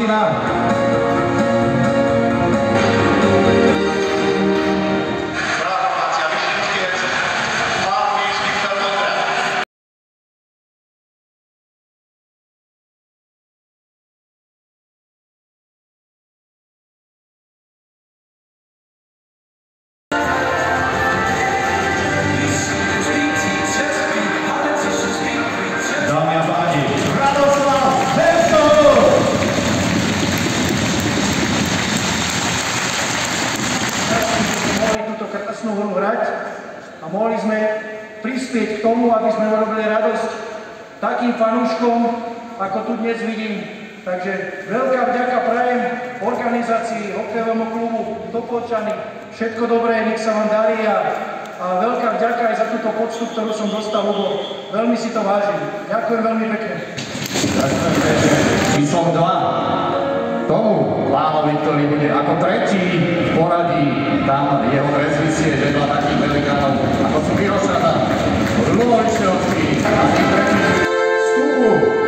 tribúna. A mohli sme prispieť k tomu, aby sme urobili radosť takým fanúškom, ako tu dnes vidím. Takže veľká vďaka prajem organizácii hokejovému klubu Topolčany. Všetko dobré, nech sa vám darí a veľká vďaka aj za túto poctu, ktorú som dostal, lebo veľmi si to vážim. Ďakujem veľmi pekne. Ďakujem pekne. Číslom 2. Tomu Lánovi, ktorý bude ako tretí v poradí, tam jeho dres vysie vedľa takých velikánov, ako sú Mirošana, Ľubovičovský a tretí vstupu